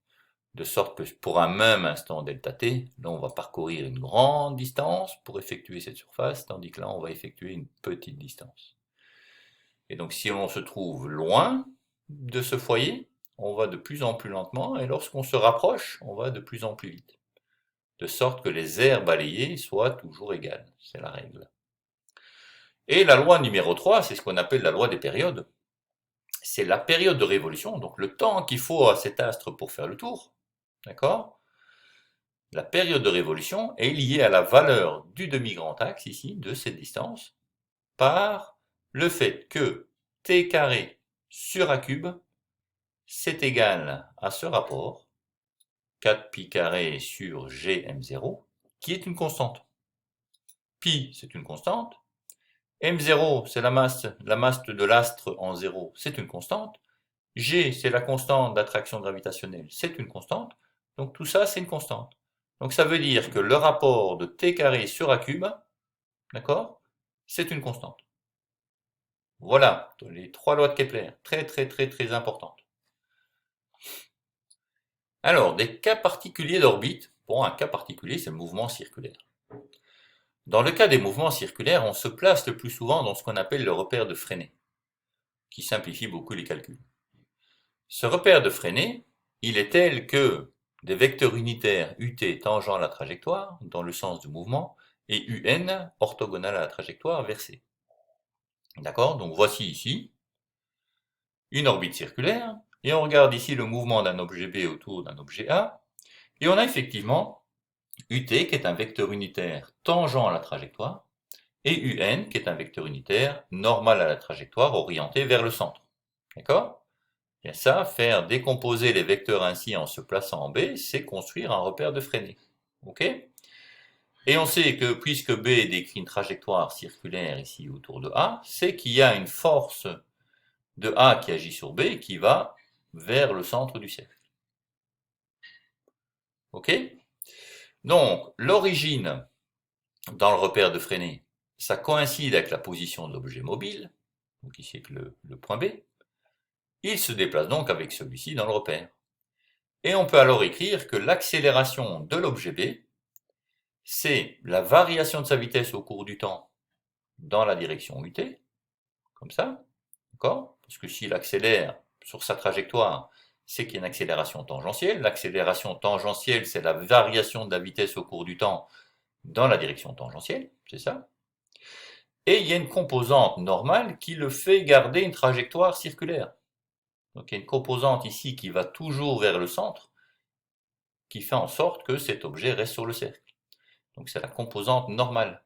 S1: De sorte que pour un même instant delta t, là on va parcourir une grande distance pour effectuer cette surface, tandis que là on va effectuer une petite distance. Et donc si on se trouve loin de ce foyer, on va de plus en plus lentement, et lorsqu'on se rapproche, on va de plus en plus vite. De sorte que les aires balayées soient toujours égales. C'est la règle. Et la loi numéro 3, c'est ce qu'on appelle la loi des périodes. C'est la période de révolution, donc le temps qu'il faut à cet astre pour faire le tour. D'accord? La période de révolution est liée à la valeur du demi-grand axe, ici, de cette distance, par le fait que t carré sur a cube, c'est égal à ce rapport, 4pi carré sur gm0, qui est une constante. Pi, c'est une constante. M0, c'est la masse de l'astre en 0, c'est une constante. G, c'est la constante d'attraction gravitationnelle, c'est une constante. Donc tout ça, c'est une constante. Donc ça veut dire que le rapport de t carré sur a cube, d'accord, c'est une constante. Voilà, les trois lois de Kepler, très très très très importantes. Alors, des cas particuliers d'orbite. Bon, un cas particulier, c'est le mouvement circulaire. Dans le cas des mouvements circulaires, on se place le plus souvent dans ce qu'on appelle le repère de Freinet, qui simplifie beaucoup les calculs. Ce repère de Freinet, il est tel que des vecteurs unitaires ut tangent à la trajectoire dans le sens du mouvement et un orthogonal à la trajectoire versée. D'accord? Donc voici ici une orbite circulaire, et on regarde ici le mouvement d'un objet B autour d'un objet A, et on a effectivement ut qui est un vecteur unitaire tangent à la trajectoire, et un qui est un vecteur unitaire normal à la trajectoire orienté vers le centre. D'accord? Et ça, faire décomposer les vecteurs ainsi en se plaçant en B, c'est construire un repère de Freinet. Ok? Et on sait que puisque B décrit une trajectoire circulaire ici autour de A, c'est qu'il y a une force de A qui agit sur B qui va vers le centre du cercle. Ok? Donc, l'origine dans le repère de Freinet, ça coïncide avec la position de l'objet mobile, donc ici avec le point B. Il se déplace donc avec celui-ci dans le repère. Et on peut alors écrire que l'accélération de l'objet B, c'est la variation de sa vitesse au cours du temps dans la direction ut, comme ça, d'accord? Parce que s'il accélère sur sa trajectoire, c'est qu'il y a une accélération tangentielle. L'accélération tangentielle, c'est la variation de la vitesse au cours du temps dans la direction tangentielle, c'est ça. Et il y a une composante normale qui le fait garder une trajectoire circulaire. Donc il y a une composante ici qui va toujours vers le centre, qui fait en sorte que cet objet reste sur le cercle. Donc c'est la composante normale.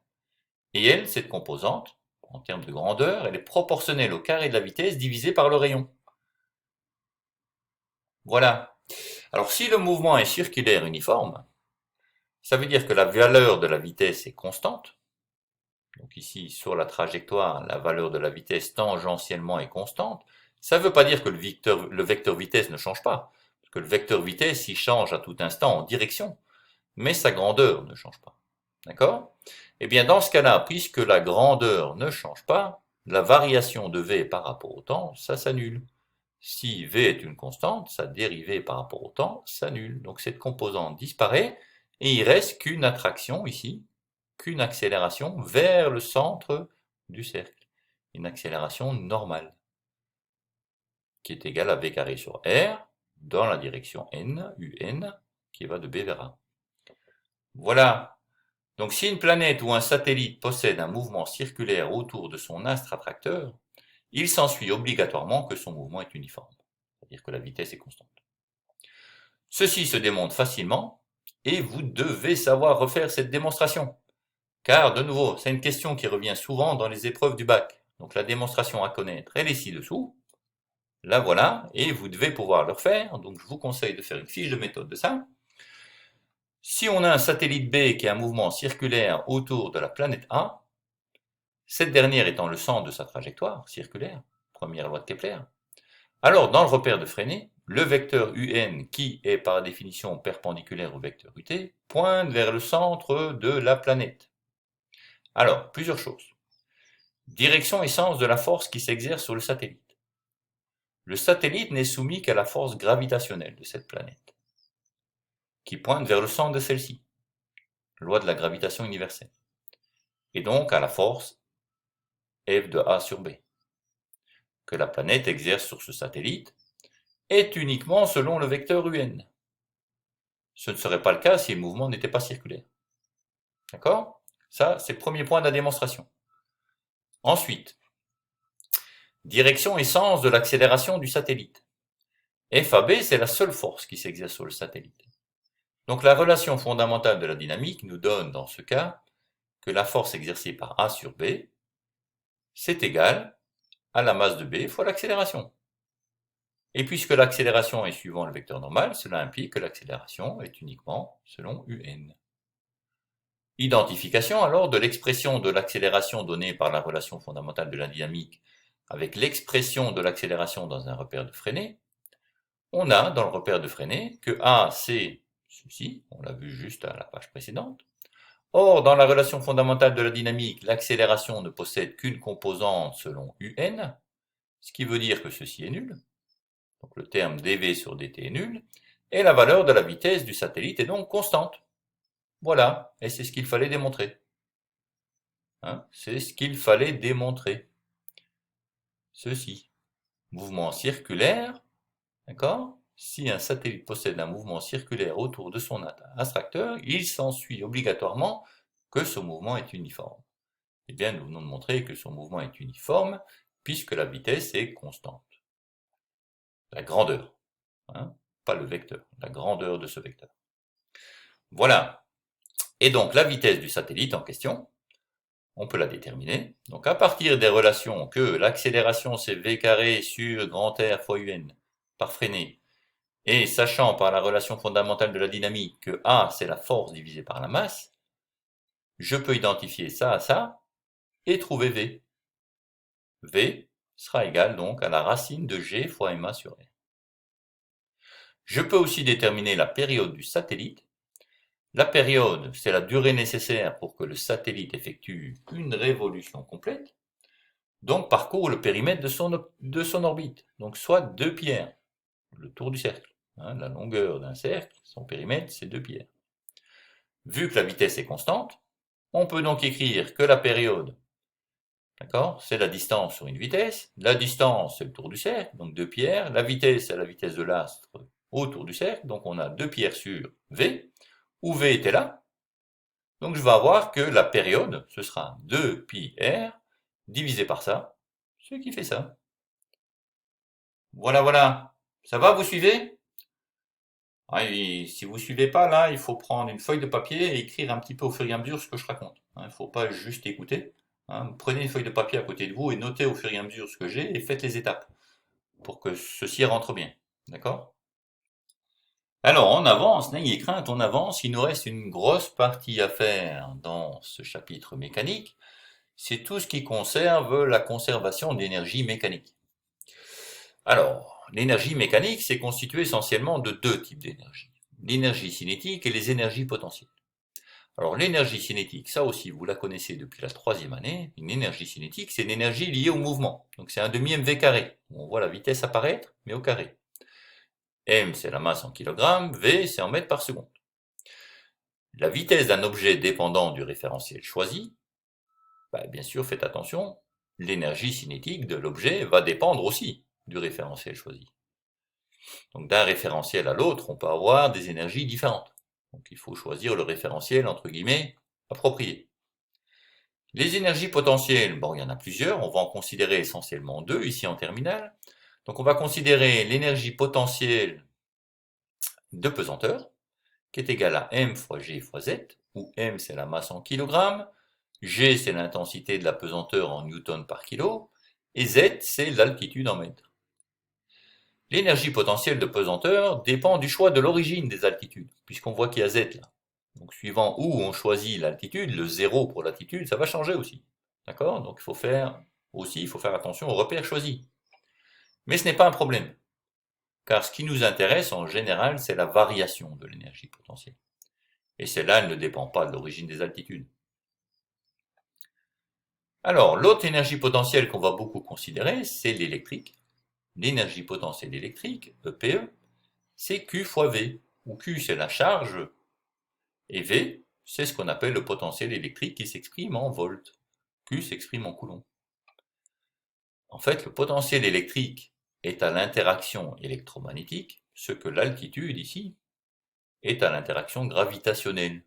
S1: Et elle, cette composante, en termes de grandeur, elle est proportionnelle au carré de la vitesse divisé par le rayon. Voilà. Alors si le mouvement est circulaire uniforme, ça veut dire que la valeur de la vitesse est constante. Donc ici, sur la trajectoire, la valeur de la vitesse tangentiellement est constante. Ça ne veut pas dire que le vecteur vitesse ne change pas. Parce que le vecteur vitesse, il change à tout instant en direction. Mais sa grandeur ne change pas. D'accord? Eh bien, dans ce cas-là, puisque la grandeur ne change pas, la variation de V par rapport au temps, ça s'annule. Si V est une constante, sa dérivée par rapport au temps s'annule. Donc cette composante disparaît et il reste qu'une attraction ici, qu'une accélération vers le centre du cercle. Une accélération normale, qui est égale à V carré sur R dans la direction n, un, qui va de B vers A. Voilà. Donc si une planète ou un satellite possède un mouvement circulaire autour de son astre attracteur, il s'ensuit obligatoirement que son mouvement est uniforme, c'est-à-dire que la vitesse est constante. Ceci se démontre facilement, et vous devez savoir refaire cette démonstration. Car, de nouveau, c'est une question qui revient souvent dans les épreuves du bac. Donc la démonstration à connaître, elle est ci-dessous. La voilà, et vous devez pouvoir le refaire. Donc je vous conseille de faire une fiche de méthode de ça. Si on a un satellite B qui a un mouvement circulaire autour de la planète A, cette dernière étant le centre de sa trajectoire circulaire, première loi de Kepler, alors dans le repère de Freinet, le vecteur un, qui est par définition perpendiculaire au vecteur ut, pointe vers le centre de la planète. Alors, plusieurs choses. Direction et sens de la force qui s'exerce sur le satellite. Le satellite n'est soumis qu'à la force gravitationnelle de cette planète, qui pointe vers le centre de celle-ci, loi de la gravitation universelle, et donc à la force F de A sur B, que la planète exerce sur ce satellite, est uniquement selon le vecteur un. Ce ne serait pas le cas si le mouvement n'était pas circulaire. D'accord? Ça, c'est le premier point de la démonstration. Ensuite, direction et sens de l'accélération du satellite. F à B, c'est la seule force qui s'exerce sur le satellite. Donc la relation fondamentale de la dynamique nous donne dans ce cas que la force exercée par A sur B, c'est égal à la masse de B fois l'accélération. Et puisque l'accélération est suivant le vecteur normal, cela implique que l'accélération est uniquement selon un. Identification alors de l'expression de l'accélération donnée par la relation fondamentale de la dynamique avec l'expression de l'accélération dans un repère de Freinet. On a dans le repère de Freinet que A c'est ceci, on l'a vu juste à la page précédente. Or, dans la relation fondamentale de la dynamique, l'accélération ne possède qu'une composante selon un, ce qui veut dire que ceci est nul. Donc le terme dv sur dt est nul, et la valeur de la vitesse du satellite est donc constante. Voilà, et c'est ce qu'il fallait démontrer. Hein, c'est ce qu'il fallait démontrer. Ceci. Mouvement circulaire, d'accord? Si un satellite possède un mouvement circulaire autour de son attracteur, il s'ensuit obligatoirement que ce mouvement est uniforme. Eh bien, nous venons de montrer que son mouvement est uniforme, puisque la vitesse est constante. La grandeur, hein, pas le vecteur, la grandeur de ce vecteur. Voilà. Et donc, la vitesse du satellite en question, on peut la déterminer. Donc, à partir des relations que l'accélération c'est v carré sur grand R fois un par freiné, et sachant par la relation fondamentale de la dynamique que A c'est la force divisée par la masse, je peux identifier ça à ça et trouver V. V sera égal donc à la racine de G fois MA sur R. Je peux aussi déterminer la période du satellite. La période, c'est la durée nécessaire pour que le satellite effectue une révolution complète, donc parcourt le périmètre de son orbite, donc soit 2 pierres, le tour du cercle. Hein, la longueur d'un cercle, son périmètre, c'est 2 pierres. Vu que la vitesse est constante, on peut donc écrire que la période, d'accord, c'est la distance sur une vitesse, la distance c'est le tour du cercle, donc 2 pierres, la vitesse c'est la vitesse de l'astre autour du cercle, donc on a 2 pierres sur V, où V était là, donc je vais avoir que la période, ce sera 2 pi r divisé par ça, ce qui fait ça. Voilà, voilà. Ça va, vous suivez? Ah, et si vous suivez pas, là, il faut prendre une feuille de papier et écrire un petit peu au fur et à mesure ce que je raconte. Il ne faut pas juste écouter. Hein. Prenez une feuille de papier à côté de vous et notez au fur et à mesure ce que j'ai et faites les étapes pour que ceci rentre bien. D'accord? Alors, on avance, n'ayez crainte, on avance. Il nous reste une grosse partie à faire dans ce chapitre mécanique. C'est tout ce qui conserve la conservation d'énergie mécanique. Alors, l'énergie mécanique, c'est constitué essentiellement de deux types d'énergie. L'énergie cinétique et les énergies potentielles. Alors, l'énergie cinétique, ça aussi, vous la connaissez depuis la 3e année. Une énergie cinétique, c'est une énergie liée au mouvement. Donc, c'est un demi-mv carré. On voit la vitesse apparaître, mais au carré. M, c'est la masse en kilogrammes. V, c'est en mètres par seconde. La vitesse d'un objet dépendant du référentiel choisi, bien sûr, faites attention, l'énergie cinétique de l'objet va dépendre aussi du référentiel choisi. Donc d'un référentiel à l'autre, on peut avoir des énergies différentes. Donc il faut choisir le référentiel, entre guillemets, approprié. Les énergies potentielles, bon, il y en a plusieurs, on va en considérer essentiellement deux ici en terminale. Donc on va considérer l'énergie potentielle de pesanteur, qui est égale à m fois g fois z, où m c'est la masse en kilogrammes, g c'est l'intensité de la pesanteur en newton par kilo, et z c'est l'altitude en mètres. L'énergie potentielle de pesanteur dépend du choix de l'origine des altitudes, puisqu'on voit qu'il y a z là. Donc suivant où on choisit l'altitude, le 0 pour l'altitude, ça va changer aussi. D'accord? Donc il faut faire attention aux repères choisis. Mais ce n'est pas un problème, car ce qui nous intéresse en général, c'est la variation de l'énergie potentielle. Et celle-là, elle ne dépend pas de l'origine des altitudes. Alors, l'autre énergie potentielle qu'on va beaucoup considérer, c'est l'électrique. L'énergie potentielle électrique, EPE, c'est Q fois V, où Q c'est la charge, et V, c'est ce qu'on appelle le potentiel électrique qui s'exprime en volts. Q s'exprime en coulomb. En fait, le potentiel électrique est à l'interaction électromagnétique, ce que l'altitude ici est à l'interaction gravitationnelle.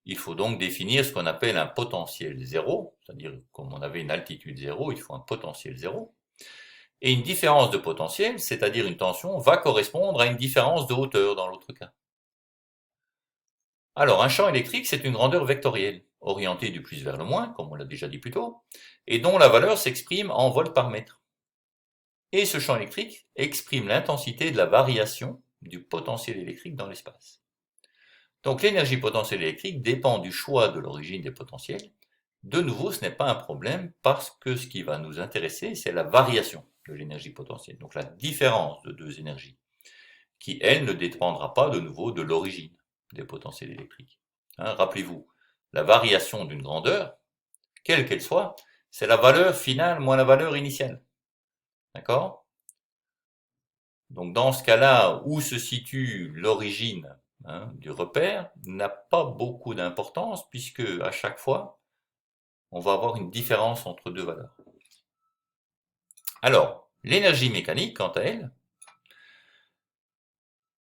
S1: Il faut donc définir ce qu'on appelle un potentiel zéro, c'est-à-dire comme on avait une altitude zéro, il faut un potentiel zéro. Et une différence de potentiel, c'est-à-dire une tension, va correspondre à une différence de hauteur dans l'autre cas. Alors, un champ électrique, c'est une grandeur vectorielle, orientée du plus vers le moins, comme on l'a déjà dit plus tôt, et dont la valeur s'exprime en volts par mètre. Et ce champ électrique exprime l'intensité de la variation du potentiel électrique dans l'espace. Donc l'énergie potentielle électrique dépend du choix de l'origine des potentiels. De nouveau, ce n'est pas un problème parce que ce qui va nous intéresser, c'est la variation de l'énergie potentielle, donc la différence de deux énergies, qui, elle, ne dépendra pas de nouveau de l'origine des potentiels électriques. Hein, rappelez-vous, la variation d'une grandeur, quelle qu'elle soit, c'est la valeur finale moins la valeur initiale. D'accord? Donc dans ce cas-là, où se situe l'origine du repère n'a pas beaucoup d'importance puisque à chaque fois, on va avoir une différence entre deux valeurs. Alors, l'énergie mécanique, quant à elle,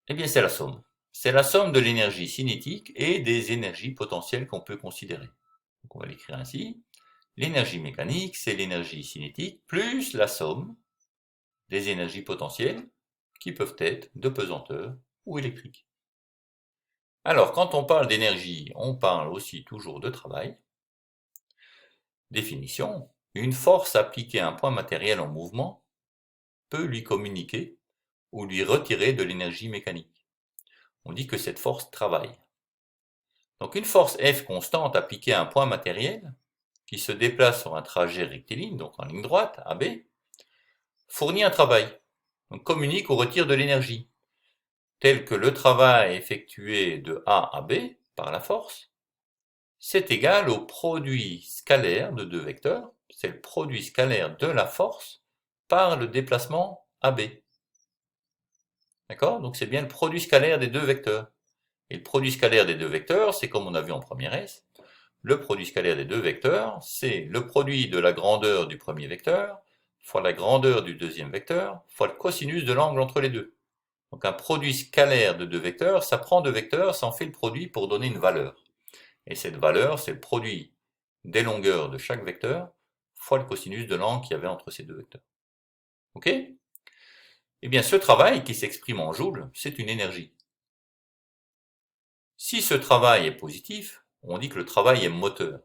S1: eh bien c'est la somme. C'est la somme de l'énergie cinétique et des énergies potentielles qu'on peut considérer. Donc on va l'écrire ainsi. L'énergie mécanique, c'est l'énergie cinétique plus la somme des énergies potentielles qui peuvent être de pesanteur ou électriques. Alors, quand on parle d'énergie, on parle aussi toujours de travail. Définition, une force appliquée à un point matériel en mouvement peut lui communiquer ou lui retirer de l'énergie mécanique. On dit que cette force travaille. Donc une force F constante appliquée à un point matériel qui se déplace sur un trajet rectiligne, donc en ligne droite, AB, fournit un travail, donc communique ou retire de l'énergie, tel que le travail effectué de A à B par la force, c'est égal au produit scalaire de deux vecteurs, c'est le produit scalaire de la force par le déplacement AB. D'accord? Donc c'est bien le produit scalaire des deux vecteurs. Et le produit scalaire des deux vecteurs, c'est comme on a vu en première S, le produit scalaire des deux vecteurs, c'est le produit de la grandeur du premier vecteur fois la grandeur du deuxième vecteur fois le cosinus de l'angle entre les deux. Donc un produit scalaire de deux vecteurs, ça prend deux vecteurs, ça en fait le produit pour donner une valeur. Et cette valeur, c'est le produit des longueurs de chaque vecteur fois le cosinus de l'angle qu'il y avait entre ces deux vecteurs. Ok? Eh bien, ce travail qui s'exprime en joules, c'est une énergie. Si ce travail est positif, on dit que le travail est moteur.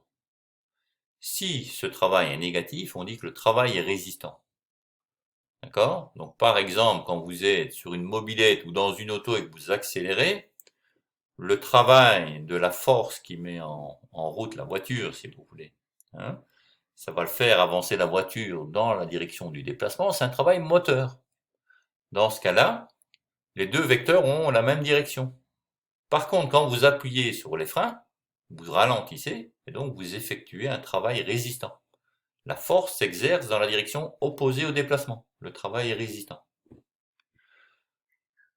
S1: Si ce travail est négatif, on dit que le travail est résistant. D'accord? Donc par exemple, quand vous êtes sur une mobilette ou dans une auto et que vous accélérez, le travail de la force qui met en route la voiture, si vous voulez, hein, ça va le faire avancer la voiture dans la direction du déplacement, c'est un travail moteur. Dans ce cas-là, les deux vecteurs ont la même direction. Par contre, quand vous appuyez sur les freins, vous ralentissez et donc vous effectuez un travail résistant. La force s'exerce dans la direction opposée au déplacement. Le travail est résistant.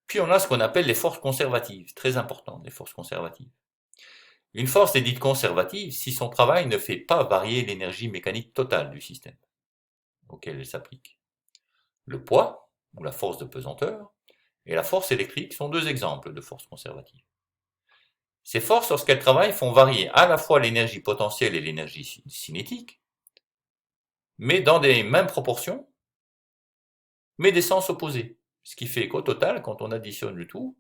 S1: Puis on a ce qu'on appelle les forces conservatives. Très important, les forces conservatives. Une force est dite conservative si son travail ne fait pas varier l'énergie mécanique totale du système auquel elle s'applique. Le poids, ou la force de pesanteur, et la force électrique sont deux exemples de forces conservatives. Ces forces, lorsqu'elles travaillent, font varier à la fois l'énergie potentielle et l'énergie cinétique, mais dans des mêmes proportions, mais des sens opposés. Ce qui fait qu'au total, quand on additionne le tout,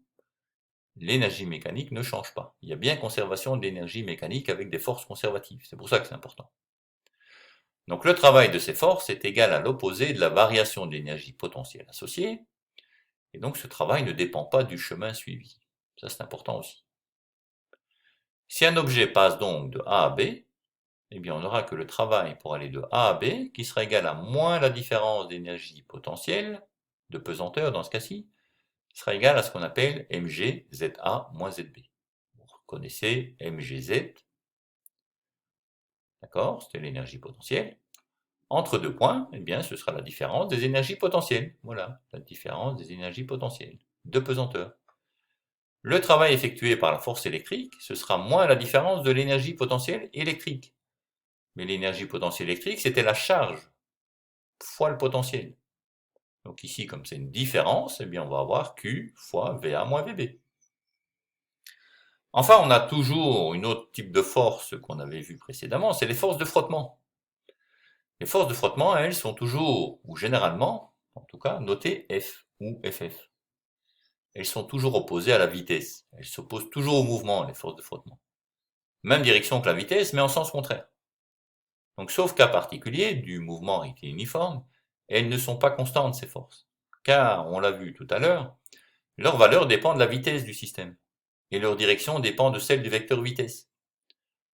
S1: l'énergie mécanique ne change pas. Il y a bien conservation de l'énergie mécanique avec des forces conservatives. C'est pour ça que c'est important. Donc le travail de ces forces est égal à l'opposé de la variation de l'énergie potentielle associée, et donc ce travail ne dépend pas du chemin suivi. Ça c'est important aussi. Si un objet passe donc de A à B, eh bien on n'aura que le travail pour aller de A à B qui sera égal à moins la différence d'énergie potentielle, de pesanteur dans ce cas-ci, sera égal à ce qu'on appelle mgZA moins ZB. Vous reconnaissez mgz, d'accord, c'était l'énergie potentielle. Entre deux points, eh bien ce sera la différence des énergies potentielles. Voilà, la différence des énergies potentielles de pesanteur. Le travail effectué par la force électrique, ce sera moins la différence de l'énergie potentielle électrique. Mais l'énergie potentielle électrique, c'était la charge fois le potentiel. Donc ici, comme c'est une différence, eh bien on va avoir Q fois VA moins VB. Enfin, on a toujours une autre type de force qu'on avait vu précédemment, c'est les forces de frottement. Les forces de frottement, elles, sont toujours, ou généralement, en tout cas, notées F ou FF. Elles sont toujours opposées à la vitesse. Elles s'opposent toujours au mouvement, les forces de frottement. Même direction que la vitesse, mais en sens contraire. Donc, sauf cas particulier du mouvement rectiligne uniforme, elles ne sont pas constantes, ces forces. Car, on l'a vu tout à l'heure, leur valeur dépend de la vitesse du système. Et leur direction dépend de celle du vecteur vitesse.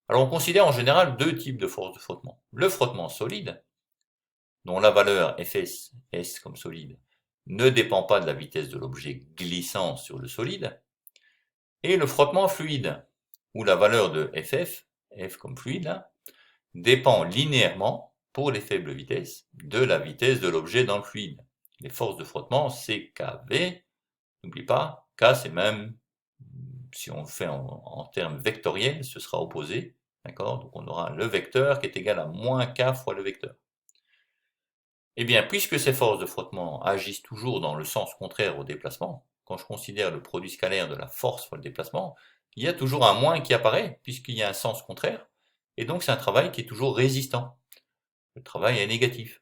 S1: Alors, on considère en général deux types de forces de frottement. Le frottement solide, dont la valeur Fs, S comme solide, ne dépend pas de la vitesse de l'objet glissant sur le solide, et le frottement fluide, où la valeur de Ff, F comme fluide, là, dépend linéairement, pour les faibles vitesses, de la vitesse de l'objet dans le fluide. Les forces de frottement, c'est KV, n'oublie pas, K c'est même, si on le fait en termes vectoriels, ce sera opposé D'accord? Donc on aura le vecteur qui est égal à moins k fois le vecteur. Eh bien, puisque ces forces de frottement agissent toujours dans le sens contraire au déplacement, quand je considère le produit scalaire de la force fois le déplacement, il y a toujours un moins qui apparaît, puisqu'il y a un sens contraire, et donc c'est un travail qui est toujours résistant. Le travail est négatif.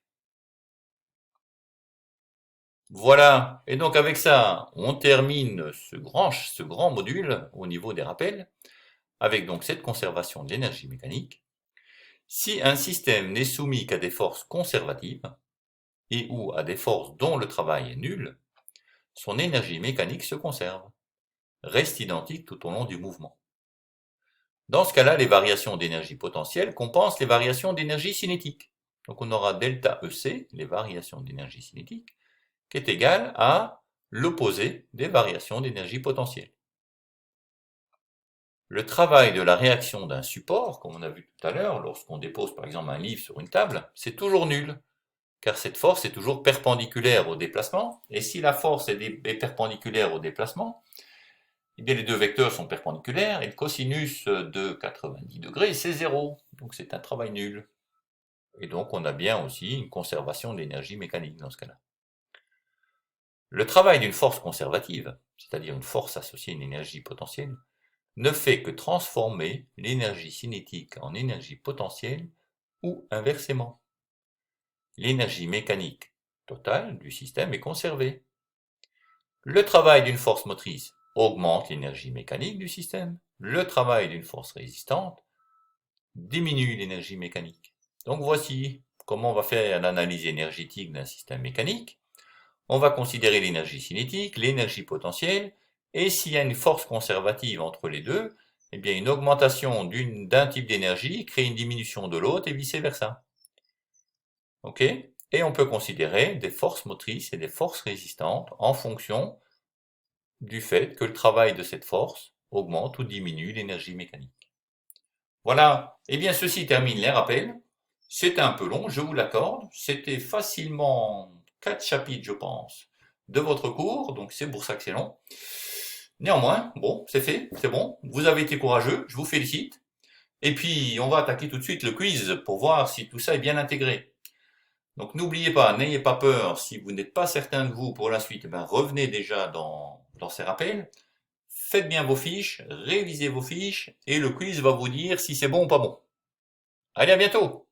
S1: Voilà, et donc avec ça, on termine ce grand module au niveau des rappels, avec donc cette conservation de l'énergie mécanique. Si un système n'est soumis qu'à des forces conservatives, et ou à des forces dont le travail est nul, son énergie mécanique se conserve, reste identique tout au long du mouvement. Dans ce cas-là, les variations d'énergie potentielle compensent les variations d'énergie cinétique. Donc on aura delta EC, les variations d'énergie cinétique, qui est égal à l'opposé des variations d'énergie potentielle. Le travail de la réaction d'un support, comme on a vu tout à l'heure, lorsqu'on dépose par exemple un livre sur une table, c'est toujours nul, car cette force est toujours perpendiculaire au déplacement, et si la force est perpendiculaire au déplacement, eh bien les deux vecteurs sont perpendiculaires, et le cosinus de 90 degrés, c'est 0, donc c'est un travail nul. Et donc on a bien aussi une conservation d'énergie mécanique dans ce cas-là. Le travail d'une force conservative, c'est-à-dire une force associée à une énergie potentielle, ne fait que transformer l'énergie cinétique en énergie potentielle ou inversement. L'énergie mécanique totale du système est conservée. Le travail d'une force motrice augmente l'énergie mécanique du système. Le travail d'une force résistante diminue l'énergie mécanique. Donc voici comment on va faire l'analyse énergétique d'un système mécanique. On va considérer l'énergie cinétique, l'énergie potentielle, et s'il y a une force conservative entre les deux, eh bien une augmentation d'un type d'énergie crée une diminution de l'autre et vice-versa. Ok? Et on peut considérer des forces motrices et des forces résistantes en fonction du fait que le travail de cette force augmente ou diminue l'énergie mécanique. Voilà, et bien ceci termine les rappels. C'était un peu long, je vous l'accorde. C'était facilement 4 chapitres, je pense, de votre cours, donc c'est pour ça que c'est long. Néanmoins, bon, c'est fait, c'est bon. Vous avez été courageux, je vous félicite. Et puis, on va attaquer tout de suite le quiz pour voir si tout ça est bien intégré. Donc n'oubliez pas, n'ayez pas peur, si vous n'êtes pas certain de vous pour la suite, ben, revenez déjà dans ces rappels. Faites bien vos fiches, révisez vos fiches, et le quiz va vous dire si c'est bon ou pas bon. Allez, à bientôt!